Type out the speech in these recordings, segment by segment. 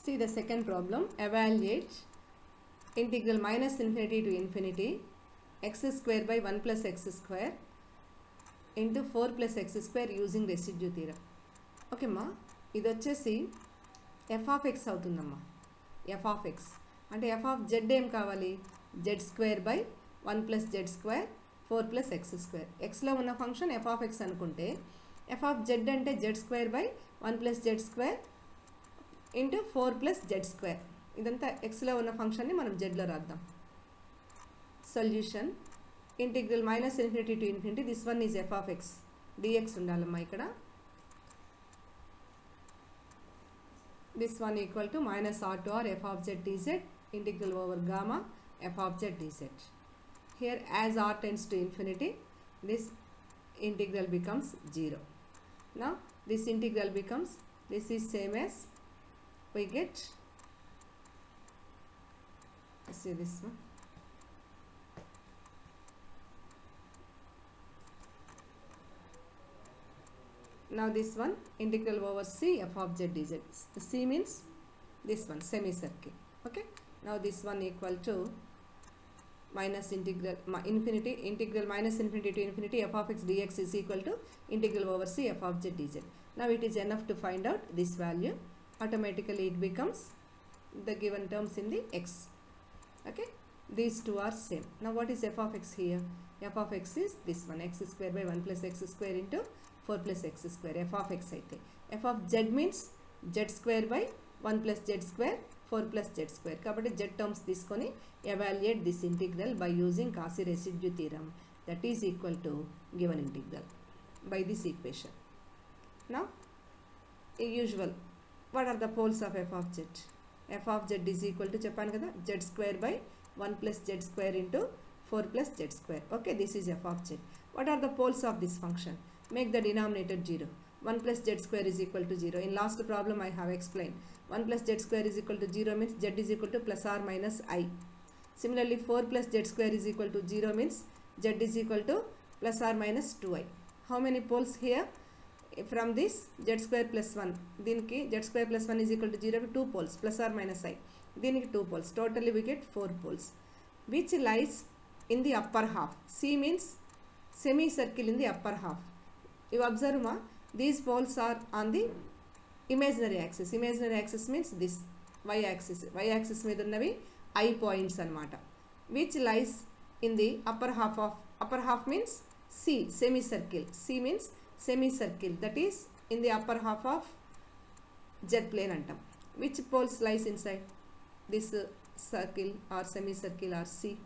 See the second problem. Evaluate integral minus infinity to infinity x square by 1 plus x square into 4 plus x square using residue theorem. Okay ma, ఇది వచ్చేసి f of x అవుతుందమ్మా. f of x అంటే f of z ఏం కావాలి, z square by 1 plus z square 4 plus x square. x లో ఉన్న function f of x అనుకుంటే f of z అంటే z square by 1 plus z square into 4 plus z square. ఇదంతా x లో ఉన్న ఫంక్షన్ని మనం z లో రాద్దాం. Solution integral minus infinity to infinity, this one is f of x dx ఉండాలమ్మా ఇక్కడ. This one equal to minus r to r f of z dz integral over gamma f of z dz. Here as r tends to infinity, this integral becomes 0. Now this integral becomes, this is same as we get, see this one, now this one integral over c f of z dz. C means this one semicircle. Okay, now this one equal to minus integral integral minus infinity to infinity f of x dx is equal to integral over c f of z dz. Now it is enough to find out this value. Automatically it becomes the given terms in the x. Okay, these two are same. Now what is f of x here? F of x is this one, x square by 1 plus x square into 4 plus x square. F of x అయితే f of z means z square by 1 plus z square 4 plus z square. కాబట్టి z terms తీసుకొని evaluate this integral by using Cauchy residue theorem, that is equal to given integral by this equation. Now usual, what are the poles of f of z? f of z is equal to చెప్పాను కదా, z square by 1 plus z square into 4 plus z square. Okay, this is f of z. What are the poles of this function? Make the denominator 0. 1 plus z square is equal to 0. In last problem I have explained 1 plus z square is equal to 0 means z is equal to plus or minus I. Similarly 4 plus z square is equal to 0 means z is equal to plus or minus 2i. How many poles here? From this z square plus 1, దీనికి z square plus 1 is equal to 0, 2 poles plus or minus I. దీనికి 2 poles. Totally we get 4 poles. Which lies in the upper half? C means semicircle in the upper half. You observe ma, these poles are on the imaginary axis. Imaginary axis means this y axis. Y axis మీద ఉన్నవి I points అన్నమాట. Which lies in the upper half of, upper half means C, semicircle. C means semicircle, that is in the upper half of z plane antam. Which poles lies inside this circle or semicircle or C?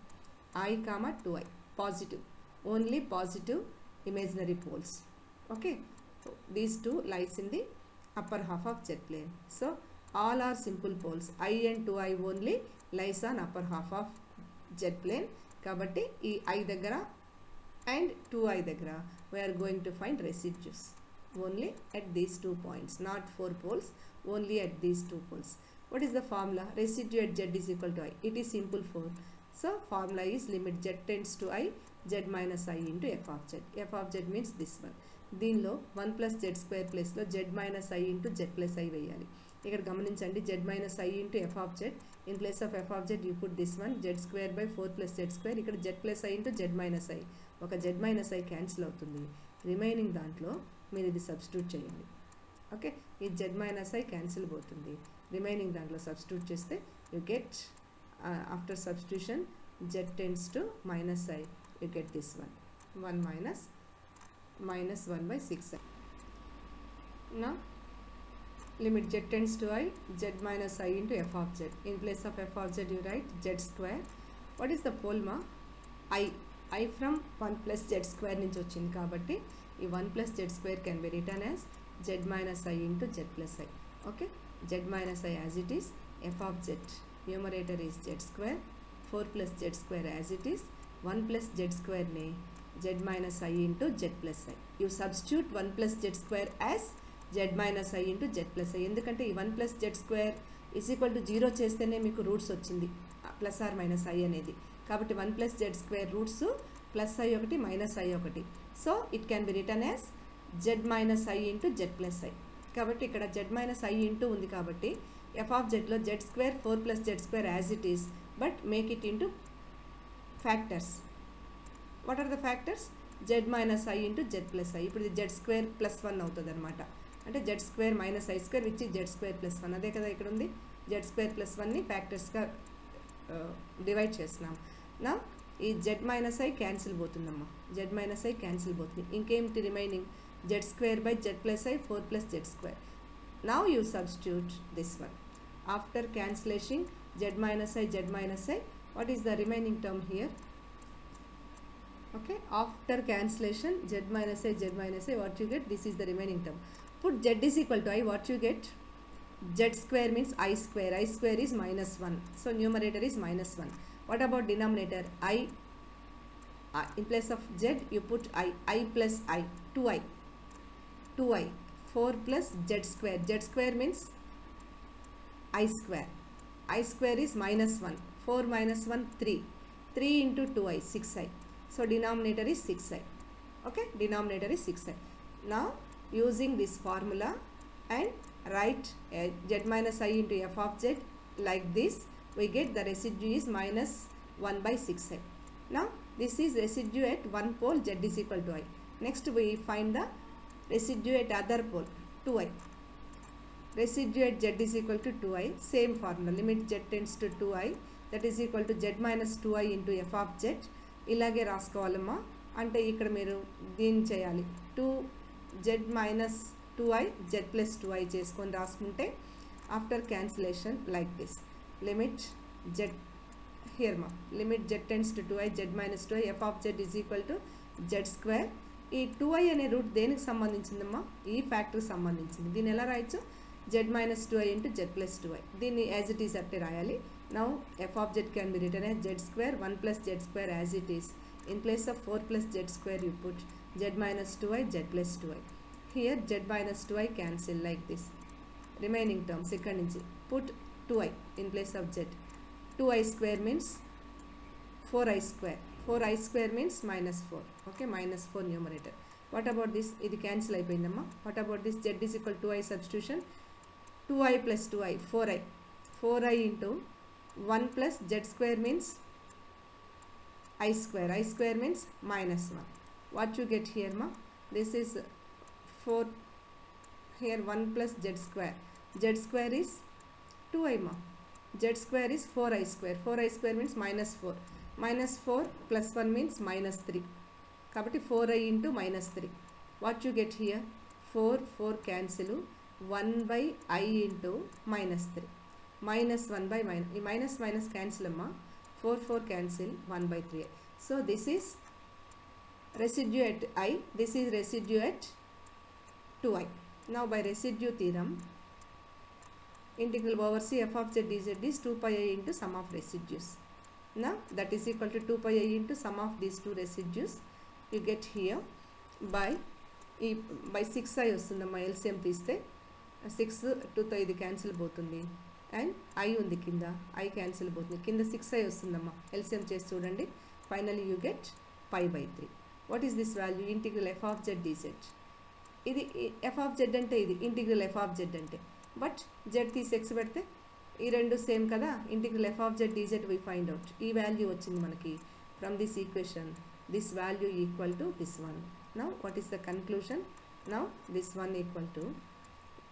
I comma 2i. Positive, only positive imaginary poles. Okay, these two lies in the upper half of z plane. So all are simple poles. I and 2i only lies on upper half of z plane. కాబట్టి ఈ I దగ్గర and 2i దగ్గర we are going to find residues only at these 2 points, not 4 poles, only at these 2 poles. What is the formula? Residue at z is equal to I. It is simple form. So formula is limit z tends to I, z minus I into f of z. f of z means this one. దీనిలో 1 plus z square ప్లేస్లో z minus I into z plus I వేయాలి. ఇక్కడ గమనించండి, z minus I into f of z, in place of f of z you put this one, z square by 4 plus z square, ఇక్కడ z plus I into z minus I, ఒక z minus I cancel అవుతుంది. Remaining దాంట్లో మీరు ఇది substitute చేయండి. Okay, ఈ z minus I cancel పోతుంది. Remaining దాంట్లో సబ్స్టిట్యూట్ చేస్తే you get after substitution z tends to minus I, you get this one, 1 minus 1 by 6i. Now limit z tends to I, z minus I into f of z. In place of f of z you write z square. What is the pole ma? I from 1 plus z square నుంచి వచ్చింది కాబట్టి ఈ 1 plus z square can be written as z minus I into z plus I. Okay, z minus I as it is, f of z numerator is z square, 4 plus z square as it is, 1 plus z square ne z minus I into z plus I. You substitute 1 plus z square as z minus I into z plus I. ఎందుకంటే ఈ 1 plus z square is equal to 0 చేస్తేనే మీకు roots వచ్చింది plus are minus I అనేది. కాబట్టి 1 plus z square roots plus I ఒకటి minus I ఒకటి. So it can be return as z minus I into z plus I. కాబట్టి ఇక్కడ z minus I into ఉంది కాబట్టి ఎఫ్ ఆఫ్ జెడ్లో Z square 4 plus Z square as it is, but make it into factors. What are the factors? Z minus I into Z plus I. ఇప్పుడు ఇది Z square plus 1 అవుతుంది అనమాట. అంటే Z square minus I square which Z square plus 1. అదే కదా ఇక్కడ ఉంది. Z square plus 1ని ఫ్యాక్టర్స్గా డివైడ్ చేస్తున్నాం. నా ఈ జెడ్ మైనస్ ఐ క్యాన్సిల్ పోతుందమ్మా, జెడ్ మైనస్ ఐ క్యాన్సిల్ పోతుంది. ఇంకేమిటి remaining? Z square by Z plus I 4 plus Z square. Now you substitute this one. After cancellation Z minus I, what is the remaining term here? Okay, after cancellation z minus I, what you get? This is the remaining term. Put z is equal to I, what you get? Z square means I square is minus 1, so numerator is minus 1. What about denominator? I in place of z you put I plus I, 2i 4 plus z square means I square is minus 1, 4 minus 1 3 into 2i 6i, so denominator is 6i. Okay, denominator is 6i. Now using this formula and write z minus I into f of z like this, we get the residue is minus 1 by 6i. Now this is residue at one pole, z is equal to I. Next we find the residue at other pole, 2i. Residue at z is equal to 2i, same formula, limit z tends to 2i, that is equal to z minus 2i into f of z. ఇలాగే రాసుకోవాలమ్మా. అంటే ఇక్కడ మీరు దీన్ని చేయాలి, 2z minus 2i z plus 2i చేసుకొని రాసుకుంటే after cancellation like this, limit z here మా limit z tends to 2i z minus 2i f of z is equal to z square. ఈ 2i అనే రూట్ దేనికి సంబంధించిందమ్మా? ఈ ఫ్యాక్టర్కి సంబంధించింది. దీన్ని ఎలా రాయొచ్చు? z minus 2i into z plus 2i. దీన్ని యాజ్ ఇట్ ఈస్ అట్టే రాయాలి. Now f of z can be written as z square 1 plus z square as it is. In place of 4 plus z square you put z minus 2i z plus 2i. Here z minus 2i cancel like this. Remaining terms ఇక్కడ నుంచి put 2i in place of z. 2i square means 4i square. 4i square means minus 4. Okay, minus 4 numerator. What about this? ఇది cancel అయిపోయిందమ్మా. What about this? z is equal to 2i substitution. 2i plus 2i 4i into 1 plus z square means I square means minus 1. What you get here ma? This is 4, here 1 plus z square is 2i ma, z square is 4i square means minus 4 plus 1 means minus 3, kabatti 4i into minus 3. What you get here? 4 cancel, 1 by I into minus 3, minus 1 by minus cancel amma, 4 cancel, 1 by 3. So this is residue at I, this is residue at 2i. Now by residue theorem, integral over c f of z dz is 2 pi I into sum of residues. Now that is equal to 2 pi I into sum of these two residues. You get here by 6i వస్తుందమ్మా. LCM తీస్తే 6 2తో ఇది cancel పోతుంది, and I ఉంది కింద, I cancel పోతుంది, కింద 6i వస్తుందమ్మా. LCM చేసి చూడండి. Finally you get pi by 3. What is this value? Integral f of z dz. ఇది ఎఫ్ ఆఫ్ జెడ్ అంటే ఇది ఇంటిగ్రల్ ఎఫ్ ఆఫ్ జెడ్ అంటే, బట్ జెడ్ తీసి ఎక్స్ పెడితే ఈ రెండు సేమ్ కదా. Integral f of z dz we find out. ఈ వాల్యూ వచ్చింది మనకి from this equation. This value equal to this one. Now what is the conclusion? Now this one equal to,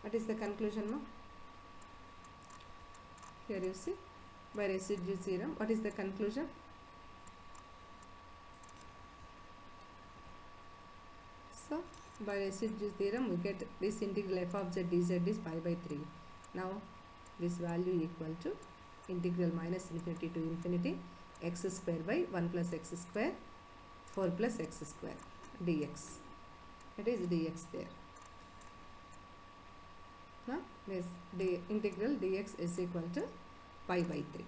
what is the conclusion now? Here you see by residue theorem, what is the conclusion? So by residue theorem we get this integral f of z dz is pi by 3. Now this value equal to integral minus infinity to infinity x square by 1 plus x square 4 plus x square dx. It is dx there. Now this integral dx is equal to pi by 3.